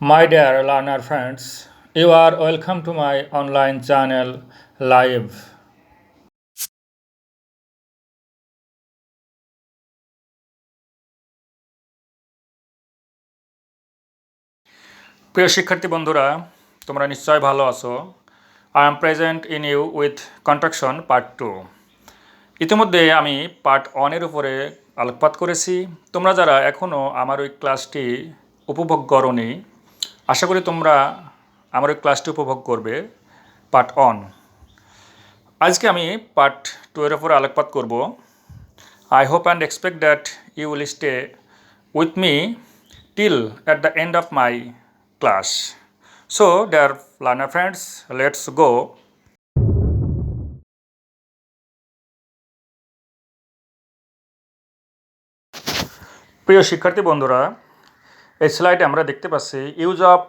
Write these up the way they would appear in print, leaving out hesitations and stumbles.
My dear learner friends, you are welcome to my online channel live. প্রিয় শিক্ষার্থী বন্ধুরা, তোমরা নিশ্চয় ভালো আছো। I am present in you with contraction part 2। ইতিমধ্যে আমি পার্ট 1-এর উপরে আলোকপাত করেছি। তোমরা যারা এখনও আমার ওই ক্লাসটি উপভোগ করোনি, আশা করি তোমরা আমার ওই ক্লাসটি উপভোগ করবে পার্ট 1। আজকে আমি পার্ট 2-এর উপরে আলোকপাত করব। I hope and expect that you will stay with me till at the end of my class. So, dear learner friends, let's go. প্রিয় শিক্ষার্থী বন্ধুরা, এই স্লাইডে আমরা দেখতে পাচ্ছি use of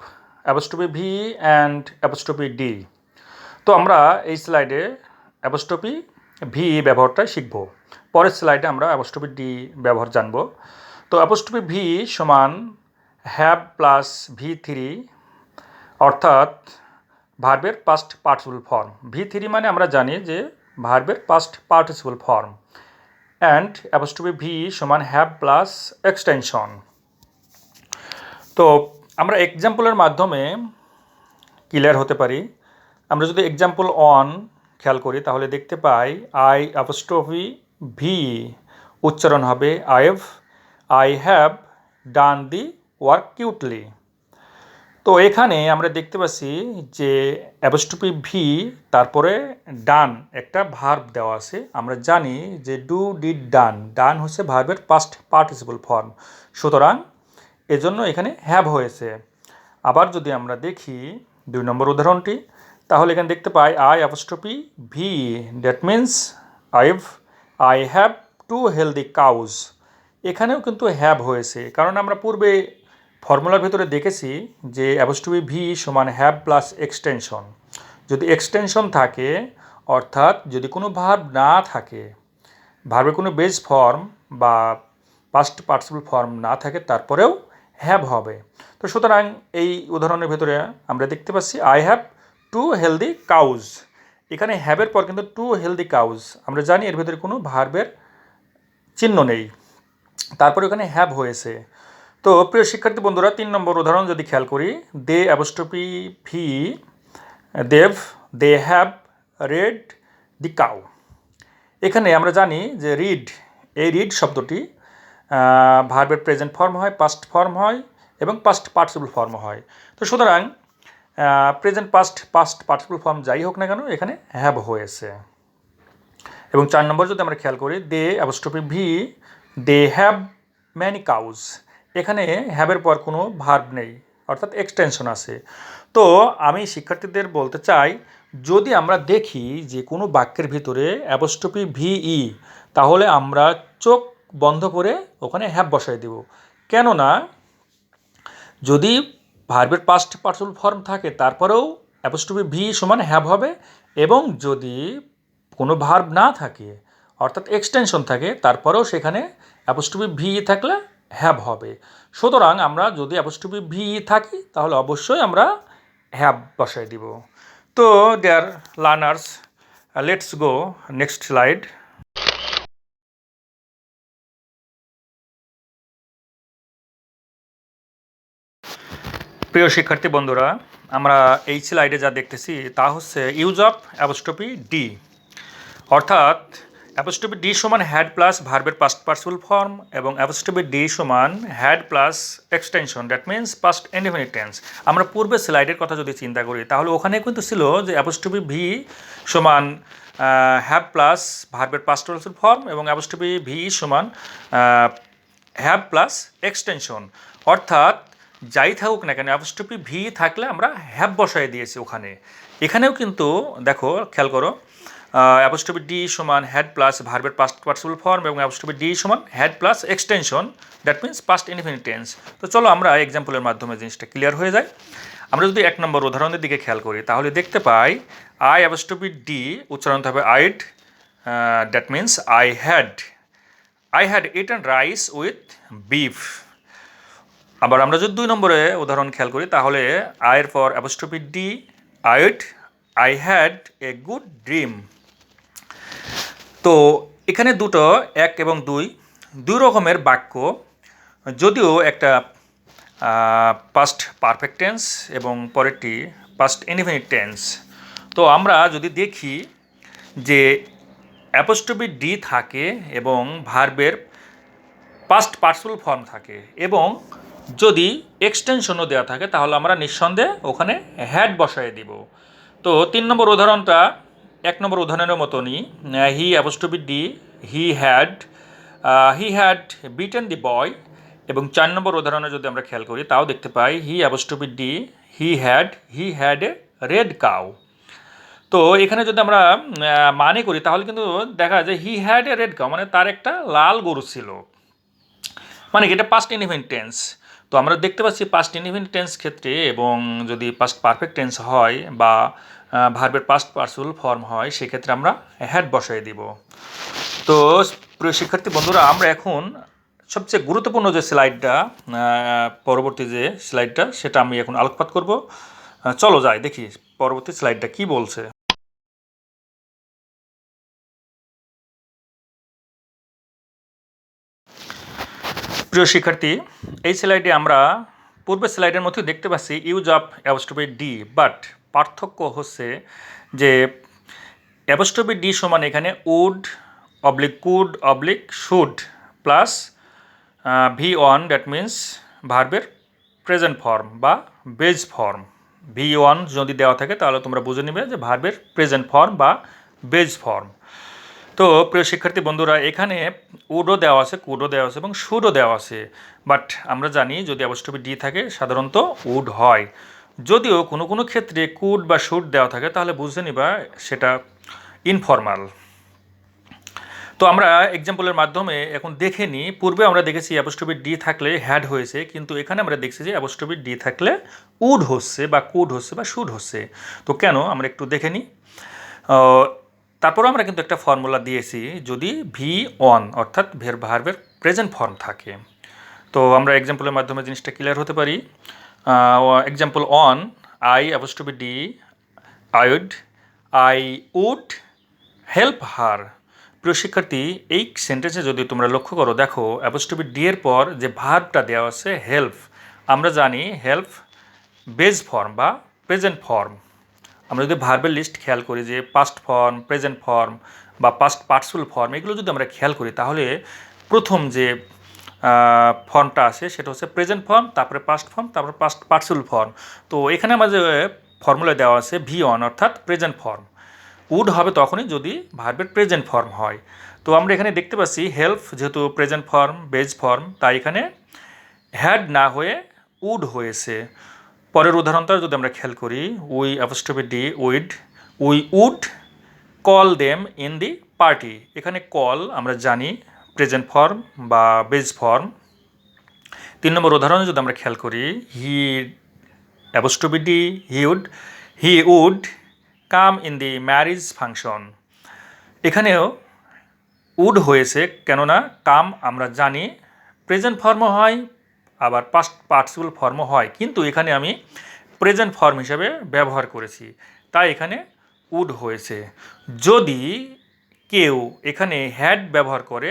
apostrophe V and apostrophe D. তো আমরা এই স্লাইডে অ্যাপোস্ট্রফি ভি ব্যবহারটা শিখব। পরের স্লাইডে আমরা অ্যাপোস্ট্রফি ডি ব্যবহার জানব। তো অ্যাপোস্ট্রফি ভি সমান হ্যাভ প্লাস ভি থ্রি, অর্থাৎ ভার্বের past participle form. V three মানে আমরা জানি যে ভার্বের past participle form. And apostrophe V সমান হ্যাভ প্লাস এক্সটেনশন। তো আমরা এক্সাম্পলের মাধ্যমে ক্লিয়ার হতে পারি। আমরা যদি এক্সাম্পল 1 খেয়াল করি তাহলে দেখতে পাই আই অ্যাপোস্ট্রফি ভি উচ্চারণ হবে I have done the work cutely. তো এখানে আমরা দেখতে পাচ্ছি যে অ্যাপোস্ট্রফি ভি তারপরে ডান একটা ভার্ব দেওয়া আছে। আমরা জানি যে ডু ডিড ডান, ডান হচ্ছে ভার্বের পাস্ট পার্টিসিপল ফর্ম, সুতরাং এজন্য এখানে হ্যাভ হয়েছে। আবার যদি আমরা দেখি 2 নম্বর উদাহরণটি, তাহলে এখানে দেখতে পাই I apostrophe V, that means I have 2 healthy cows. এখানেও কিন্তু হ্যাভ হয়েছে, কারণ আমরা পূর্বে ফর্মুলার ভিতরে দেখেছি যে অ্যাপোস্ট্রফি ভি সমান হ্যাভ প্লাস এক্সটেনশন। যদি এক্সটেনশন থাকে, অর্থাৎ যদি কোনো ভার্ব না থাকে, ভার্বের কোনো বেস ফর্ম বা পাস্ট পার্টিসিপল ফর্ম না থাকে, তারপরেও হ্যাভ হবে। তো সুতরাং এই উদাহরণের ভিতরে আমরা দেখতে পাচ্ছি আই হ্যাভ 2 হেলদি কাউজ। এখানে হ্যাভের পর কিন্তু 2 হেলদি কাউজ, আমরা জানি এর ভিতরে কোনো ভার্বের চিহ্ন নেই, তারপরে ওখানে হ্যাভ হয়েছে। তো প্রিয় শিক্ষার্থী বন্ধুরা, 3 নম্বর উদাহরণ যদি খেয়াল করি, they apostrophe V they have read the cow. এখানে আমরা জানি যে রিড, এই রিড শব্দটি ভার্বের প্রেজেন্ট ফর্ম হয়, পাস্ট ফর্ম হয় এবং পাস্ট পার্টিসিপল ফর্ম হয়। তো সুতরাং প্রেজেন্ট পাস্ট পার্টিসিপল ফর্ম যাই হোক না কেন, এখানে হ্যাভ হয়েছে। এবং 4 নম্বর যদি আমরা খেয়াল করি, they apostrophe V they have many cows. এখানে হ্যাভের পর কোনো ভার্ব নেই, অর্থাৎ এক্সটেনশন আছে। তো আমি শিক্ষার্থীদের বলতে চাই, যদি আমরা দেখি যে কোনো বাক্যের ভিতরে অ্যাপোস্ট্রফি ভিই, তাহলে আমরা চোখ বন্ধ করে ওখানে হ্যাভ বসাই দেব। কেননা যদি ভার্বের পাস্ট পার্টিসিপল ফর্ম থাকে, তারপরেও অ্যাপোস্ট্রফি ভি সমান হ্যাভ হবে, এবং যদি কোনো ভার্ব না থাকে, অর্থাৎ এক্সটেনশন থাকে, তারপরেও সেখানে অ্যাপোস্ট্রফি ভি থাকলে হ্যাভ হবে। সুতরাং আমরা যদি অ্যাপোস্ট্রফি ভি থাকি, তাহলে অবশ্যই আমরা হ্যাভ বসাই দিব। তো dear learners, let's go next slide. প্রিয় শিক্ষার্থী বন্ধুরা, আমরা এই স্লাইডে যা দেখতেছি তা হচ্ছে ইউজ অফ অ্যাপোস্ট্রফি ডি, অর্থাৎ অ্যাপোস্ট্রফি ডি সমান হ্যাড প্লাস ভার্বের পাস্ট পার্টিসিপল ফর্ম এবং অ্যাপোস্ট্রফি ডি সমান had plus extension, that means past indefinite tense. আমরা পূর্বে স্লাইডের কথা যদি চিন্তা করি, তাহলে ওখানে কিন্তু ছিল যে অ্যাপোস্ট্রফি ভি সমান হ্যাভ প্লাস ভার্বের পাস্ট পার্টিসিপল ফর্ম এবং অ্যাপোস্ট্রফি ভি সমান হ্যাভ প্লাস এক্সটেনশন, অর্থাৎ যাই থাকুক না কেন অ্যাপোস্ট্রফি ভি থাকলে আমরা হ্যাভ বসাই দিয়েছি ওখানে। এখানেও কিন্তু দেখো, খেয়াল করো, অ্যাপোস্ট্রফি ডি সমান হ্যাড প্লাস ভার্বের পাস্ট পার্টিসিপল ফর্ম এবং অ্যাপোস্ট্রফি ডি সমান had plus extension, that means past indefinite tense. তো চলো আমরা এক্সাম্পলের মাধ্যমে জিনিসটা ক্লিয়ার হয়ে যায়। আমরা যদি 1 নম্বর উদাহরণের দিকে খেয়াল করি, তাহলে দেখতে পাই আই অ্যাপোস্ট্রফি ডি উচ্চারণ হবে I'd, that means I had eaten rice with beef. আবার আমরা যদি 2 নম্বরে উদাহরণ খেয়াল করি তাহলে আয়ের পর apostrophe D, I had a good dream. তো এখানে দুটো 1 এবং 2 রকমের বাক্য, যদিও একটা পাস্ট পারফেক্ট টেন্স এবং পরেরটি পাস্ট ইনডিফিনিট টেন্স। তো আমরা যদি দেখি যে অ্যাপোস্ট্রফি ডি থাকে এবং ভার্বের পাস্ট পার্টিসিপল ফর্ম থাকে এবং যদি এক্সটেনশনও দেওয়া থাকে তাহলে আমরা নিঃসন্দেহে ওখানে হ্যাড বসায় দিব। তো 3 নম্বর উদাহরণটা 1 নম্বর উদাহরণের মতনই, he apostrophe D, he had beaten the boy. এবং 4 নম্বর উদাহরণে যদি আমরা খেয়াল করি তাও দেখতে পাই he apostrophe D, he had a red cow. তো এখানে যদি আমরা মানে করি তাহলে কিন্তু দেখা যায় হি হ্যাড এ রেড কাউ মানে তার একটা লাল গরু ছিল, মানে কি এটা পাস্ট ইনডিফিনিট টেন্স। তো আমরা দেখতে পাচ্ছি পাস্ট ইনডিফিনিট টেন্স ক্ষেত্রে এবং যদি পাস্ট পারফেক্ট টেন্স হয় বা ভার্বের পাস্ট পার্টিসিপল ফর্ম হয় সেক্ষেত্রে আমরা হ্যাড বসাই দিব। তো প্রিয় শিক্ষার্থী বন্ধুরা, আমরা এখন সবচেয়ে গুরুত্বপূর্ণ যে স্লাইডটা, পরবর্তী যে স্লাইডটা সেটা আমি এখন আলোকপাত করব। চলো যাই দেখি পরবর্তী স্লাইডটা কি বলছে। প্রিয় শিক্ষার্থী, এই স্লাইডে আমরা পূর্বের স্লাইডের মধ্যে দেখতে পাচ্ছি use of apostrophe D, but পার্থক্য হচ্ছে যে অ্যাপোস্ট্রফি ডি সমান এখানে would oblique could oblique should plus V one, that means ভার্বের প্রেজেন্ট ফর্ম বা বেজ ফর্ম। ভি ওয়ান যদি দেওয়া থাকে তাহলে তোমরা বুঝে নেবে যে ভার্বের প্রেজেন্ট ফর্ম বা বেজ ফর্ম। তো প্রিয় শিক্ষার্থী বন্ধুরা, এখানে উডও দেওয়া আছে, কুডও দেওয়া আছে এবং শুডও দেওয়া আছে, বাট আমরা জানি যদি অ্যাপোস্ট্রফি ডি থাকে সাধারণত উড হয়। যদিও কোনো কোনো ক্ষেত্রে কুড বা শুড দেওয়া থাকে তাহলে বুঝে নিবা সেটা ইনফর্মাল। তো আমরা এক্সাম্পলের মাধ্যমে এখন দেখে নিই। পূর্বে আমরা দেখেছি অ্যাপোস্ট্রফি ডি থাকলে হ্যাড হয়েছে, কিন্তু এখানে আমরা দেখছি যে অ্যাপোস্ট্রফি ডি থাকলে উড হচ্ছে বা কুড হচ্ছে বা শুড হচ্ছে। তো কেন আমরা একটু দেখে নিই। তারপর আমরা কিন্তু একটা ফর্মুলা দিয়েছি যদি ভি অন অর্থাৎ ভার্বের প্রেজেন্ট ফর্ম থাকে। তো আমরা এক্সাম্পলের মাধ্যমে জিনিসটা ক্লিয়ার হতে পারি। Example on, I apostrophe D, I would help her. প্রিয় শিক্ষার্থী, এই সেন্টেন্সে যদি তোমরা লক্ষ্য করো, দেখো অ্যাপোস্ট্রফি ডি এর পর যে ভার্বটা দেওয়া আছে হেল্প, আমরা জানি হেল্প বেজ ফর্ম বা প্রেজেন্ট ফর্ম। আমরা যদি ভার্বের লিস্ট খেয়াল করি যে পাস্ট ফর্ম, প্রেজেন্ট ফর্ম বা পাস্ট পার্টিসিপল ফর্ম, এগুলো যদি আমরা খেয়াল করি তাহলে প্রথম যে ফর্মটা আছে সেটা হচ্ছে প্রেজেন্ট ফর্ম, তারপরে পাস্ট ফর্ম, তারপরে পাস্ট পার্টিসিপল ফর্ম। তো এখানে আমাদের ফর্মুলা দেওয়া আছে ভি অন অর্থাৎ প্রেজেন্ট ফর্ম। উড হবে তখনই যদি ভার্বের প্রেজেন্ট ফর্ম হয়। তো আমরা এখানে দেখতে পাচ্ছি হেল্প যেহেতু প্রেজেন্ট ফর্ম বেজ ফর্ম, তাই এখানে হ্যাড না হয়ে উড হয়েছে। পরের উদাহরণটা যদি আমরা খেয়াল করি, we apostrophe D we would call them in the party. এখানে কল আমরা জানি প্রেজেন্ট ফর্ম বা বেজ ফর্ম। 3 নম্বর উদাহরণে যদি আমরা খেয়াল করি, he apostrophe D he would come in the marriage function. এখানেও উড হয়েছে, কেননা কাম আমরা জানি প্রেজেন্ট ফর্মও হয় আবার পাস্ট পার্টিসিপল ফর্মও হয়, কিন্তু এখানে আমি প্রেজেন্ট ফর্ম হিসেবে ব্যবহার করেছি, তাই এখানে উড হয়েছে। যদি কেউ এখানে হ্যাড ব্যবহার করে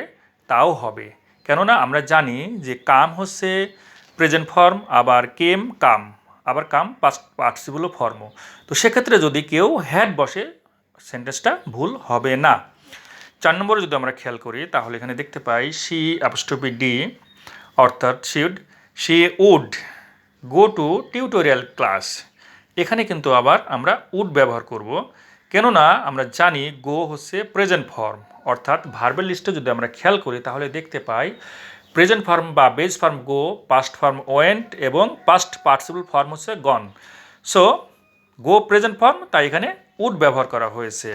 তাও হবে, কেননা আমরা জানি যে কাম হচ্ছে প্রেজেন্ট ফর্ম, আবার আবার কাম পাস্ট পার্টিসিপল ফর্ম। তো সেক্ষেত্রে যদি কেউ হ্যাড বসে সেন্টেন্সটা ভুল হবে না। 4 নম্বরে যদি আমরা খেয়াল করি তাহলে এখানে দেখতে পাই শি অ্যাপোস্ট্রফি ডি অর্থাৎ she would go to tutorial class. এখানে কিন্তু আবার আমরা উড ব্যবহার করব, কেননা আমরা জানি গো হচ্ছে প্রেজেন্ট ফর্ম, অর্থাৎ ভার্বের লিস্টে যদি আমরা খেয়াল করি তাহলে দেখতে পাই প্রেজেন্ট ফর্ম বা base form go, past form went এবং পাস্ট পার্টিসিপল ফর্ম হচ্ছে gone. So go present form, তাই এখানে উড ব্যবহার করা হয়েছে।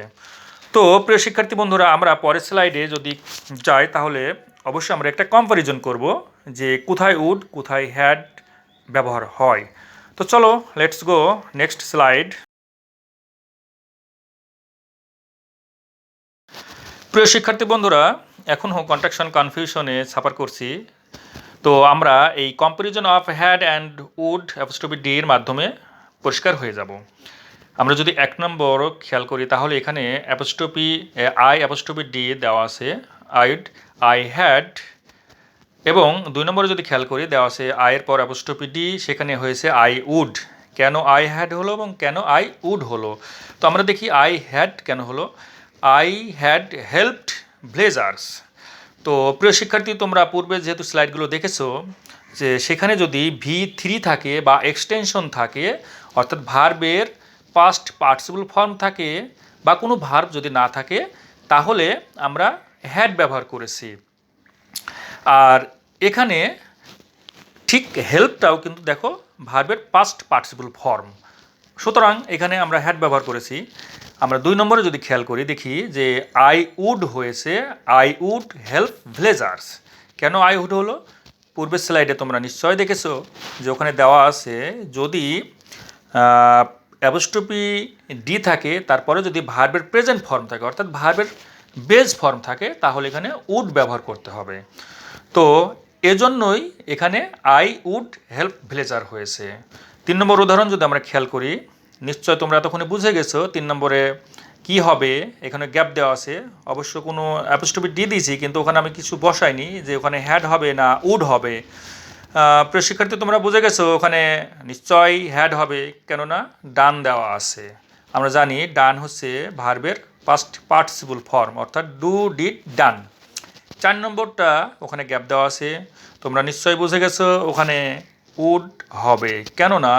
তো প্রিয় শিক্ষার্থী বন্ধুরা, আমরা পরের স্লাইডে যদি যাই তাহলে অবশ্যই আমরা একটা কম্প্যারিজন করব যে কোথায় উড কোথায় হ্যাড ব্যবহার হয়। তো চলো লেটস গো নেক্সট স্লাইড। প্রিয় শিক্ষার্থী বন্ধুরা, এখনও কন্ট্রাকশন কনফিউশনে সাফার করছি। তো আমরা এই comparison of had and would apostrophe D এর মাধ্যমে পরিষ্কার হয়ে যাব। আমরা যদি 1 নম্বর খেয়াল করি তাহলে এখানে অ্যাপোস্ট্রফি আই অ্যাপোস্ট্রফি ডি দেওয়া আছে আই হ্যাড, এবং 2 নম্বরে যদি খেয়াল করি দেওয়া আছে আয়ের পর অ্যাপোস্ট্রফি ডি, সেখানে হয়েছে আই উড। কেন আই হ্যাড হলো এবং কেন আই উড হলো? তো আমরা দেখি আই হ্যাড কেন হলো। I had helped blazers. তো প্রিয় শিক্ষার্থী, তোমরা পূর্বে যেহেতু স্লাইডগুলো দেখেছো যে সেখানে যদি V3 থাকে বা এক্সটেনশন থাকে, অর্থাৎ ভার্বের পাস্ট পার্টিসিপল ফর্ম থাকে বা কোনো ভার্ব যদি না থাকে, তাহলে আমরা হ্যাড ব্যবহার করেছি। আর এখানে ঠিক হেল্পটাও কিন্তু দেখো ভার্বের পাস্ট পার্টিসিপল ফর্ম, সুতরাং এখানে আমরা হ্যাড ব্যবহার করেছি। আমরা 2 নম্বরে যদি খেয়াল করি দেখি যে আই উড হয়েছে আই উড হেল্প ভিলেজার্স। কেন আই উড হলো? পূর্বের স্লাইডে তোমরা নিশ্চয় দেখেছো যে ওখানে দেওয়া আছে যদি অ্যাপোস্ট্রফি ডি থাকে, তারপরে যদি ভার্বের প্রেজেন্ট ফর্ম থাকে অর্থাৎ ভার্বের বেস ফর্ম থাকে, তাহলে এখানে উড ব্যবহার করতে হবে। তো এজন্যই এখানে আই উড হেল্প ভিলেজার হয়েছে। 3 নম্বর উদাহরণ যদি আমরা খেয়াল করি, নিশ্চয় তোমরা এতক্ষণে বুঝে গেছো 3 নম্বরে কি হবে। এখানে গ্যাপ দেওয়া আছে, অবশ্য কোনো অ্যাপোস্ট্রফি ডি দিয়েছি কিন্তু ওখানে আমি কিছু বসাইনি যে ওখানে হ্যাড হবে না উড হবে। প্রিয় শিক্ষার্থী, তোমরা বুঝে গেছো ওখানে নিশ্চয়ই হ্যাড হবে, কেননা ডান দেওয়া আছে। আমরা জানি ডান হচ্ছে ভার্বের পাস্ট পার্টিসিপল ফর্ম, অর্থাৎ ডু ডিড ডান। 4 নম্বরটা ওখানে গ্যাপ দেওয়া আছে, তোমরা নিশ্চয়ই বুঝে গেছো ওখানে উড হবে, কেননা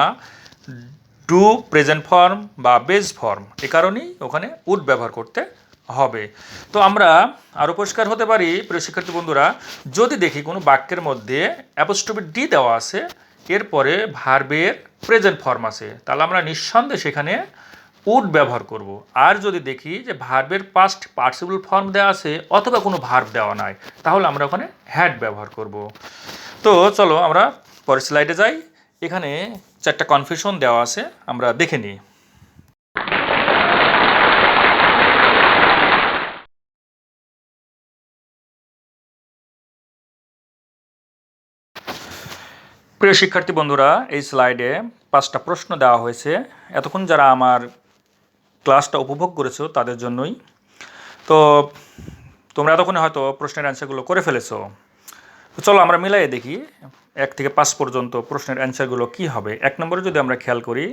ডু প্রেজেন্ট ফর্ম বা বেস ফর্ম, এ কারণেই ওখানে উড ব্যবহার করতে হবে। তো আমরা আরও পরিষ্কার হতে পারি প্রিয় শিক্ষার্থী বন্ধুরা, যদি দেখি কোনো বাক্যের মধ্যে অ্যাপোস্ট্রফি ডি দেওয়া আছে, এরপরে ভার্বের প্রেজেন্ট ফর্ম আছে, তাহলে আমরা নিঃসন্দেহে সেখানে উড ব্যবহার করব। আর যদি দেখি যে ভার্বের পাস্ট পার্টিসিপল ফর্ম দেওয়া আছে অথবা কোনো ভার্ব দেওয়া নাই, তাহলে আমরা ওখানে হ্যাড ব্যবহার করব। তো চলো আমরা পরের স্লাইডে যাই। এখানে 4টা কনফিউশন দেওয়া আছে, আমরা দেখে নিই। প্রিয় শিক্ষার্থী বন্ধুরা, এই স্লাইডে 5টা প্রশ্ন দেওয়া হয়েছে। এতক্ষণ যারা আমার ক্লাসটা উপভোগ করেছো তাদের জন্যই। তো তোমরা এতক্ষণে হয়তো প্রশ্নের অ্যান্সারগুলো করে ফেলেছো। তো চলো আমরা মিলাই দেখি 1 থেকে 5 পর্যন্ত প্রশ্নের অ্যান্সারগুলো কি হবে। 1 নম্বরে যদি আমরা খেয়াল করি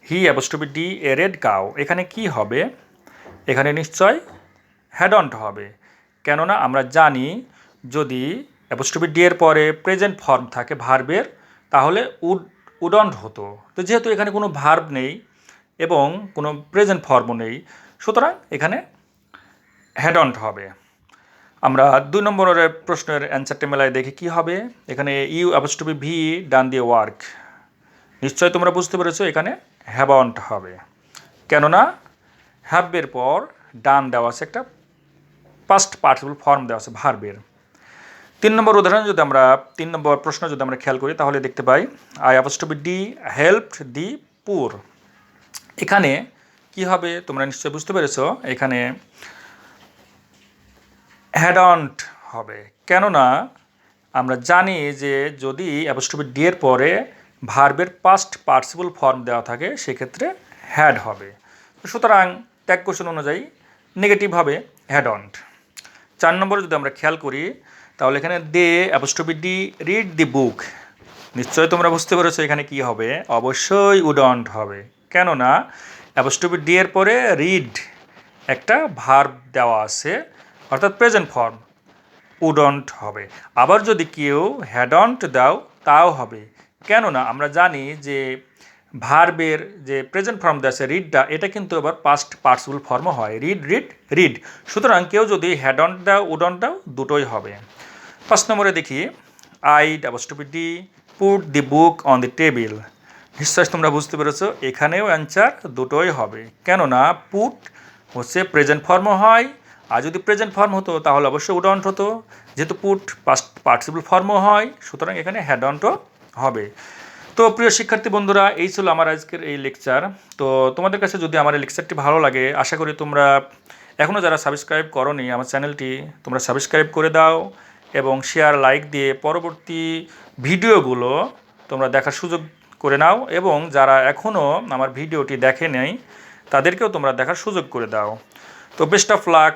he apostrophe D a red cow, এখানে কি হবে? এখানে নিশ্চয় হ্যাড অন হবে, কেননা আমরা জানি যদি অ্যাপোস্ট্রফি ডি এর পরে প্রেজেন্ট ফর্ম থাকে ভার্বের, তাহলে উডন্ট হতো। তো যেহেতু এখানে কোনো ভার্ব নেই এবং কোনো প্রেজেন্ট ফর্মও নেই, সুতরাং এখানে হ্যাড অন হবে। আমরা 2 নম্বরের প্রশ্নের অ্যান্সারটা মেলায় দেখি কি হবে। এখানে ইউ অ্যাপোস্ট্রফি ভি ডান দিয়ে ওয়ার্ক, নিশ্চয়ই তোমরা বুঝতে পেরেছো এখানে হ্যাভ অন হবে, কেননা হ্যাভের পর ডান দেওয়া আছে, একটা পাস্ট পার্টিসিপল ফর্ম দেওয়া আছে ভার্বের। 3 নম্বর উদাহরণ যদি আমরা 3 নম্বর প্রশ্ন যদি আমরা খেয়াল করি তাহলে দেখতে পাই আই অ্যাপোস্ট্রফি ডি হেল্পড দি পুর, এখানে কি হবে তোমরা নিশ্চয়ই বুঝতে পেরেছো, এখানে হ্যাড অন হবে, কেননা আমরা জানি যে যদি অ্যাপোস্ট্রফি ডি এর পরে ভার্বের পাস্ট পার্টিসিপল ফর্ম দেওয়া থাকে সেক্ষেত্রে হ্যাড হবে। সুতরাং ট্যাগ কোশ্চেন অনুযায়ী নেগেটিভ হবে হ্যাড অন। 4 নম্বরে যদি আমরা খেয়াল করি তাহলে এখানে দে অ্যাপোস্ট্রফি ডি রিড দি বুক, নিশ্চয়ই তোমরা বুঝতে পেরেছো এখানে কি হবে, অবশ্যই উডন্ট হবে, কেননা অ্যাপোস্ট্রফি ডি এর পরে রিড একটা ভার্ব দেওয়া আছে অর্থাৎ প্রেজেন্ট ফর্ম, উডন্ট হবে। আবার যদি কেউ হ্যাডন্ট দাও তাও হবে, কেননা আমরা জানি যে ভার্বের যে প্রেজেন্ট ফর্ম দেওয়া আছে রিডটা, এটা কিন্তু আবার পাস্ট পার্টিসিপল ফর্মও হয়, রিড রিড রিড। সুতরাং কেউ যদি হ্যাডন্ট দাও উডন্ট দাও দুটোই হবে। 5 নম্বরে দেখি I apostrophe D put the book on the table, নিশ্চয় তোমরা বুঝতে পেরেছো এখানেও অ্যান্সার দুটোই হবে, কেননা পুট হচ্ছে প্রেজেন্ট ফর্মও হয়, আর যদি প্রেজেন্ট ফর্ম হতো তাহলে অবশ্যই উডন্ট হতো, যেহেতু পুট পাস্ট পার্টিসিপল ফর্মও হয়, সুতরাং এখানে হ্যাডন্টও হবে। তো প্রিয় শিক্ষার্থী বন্ধুরা, এই ছিল আমার আজকের এই লেকচার। তো তোমাদের কাছে যদি আমার এই লেকচারটি ভালো লাগে, আশা করি তোমরা এখনও যারা সাবস্ক্রাইব করোনি আমার চ্যানেলটি তোমরা সাবস্ক্রাইব করে দাও এবং শেয়ার লাইক দিয়ে পরবর্তী ভিডিওগুলো তোমরা দেখার সুযোগ করে নাও, এবং যারা এখনও আমার ভিডিওটি দেখে নেই তাদেরকেও তোমরা দেখার সুযোগ করে দাও। তো বেস্ট অফ লাক।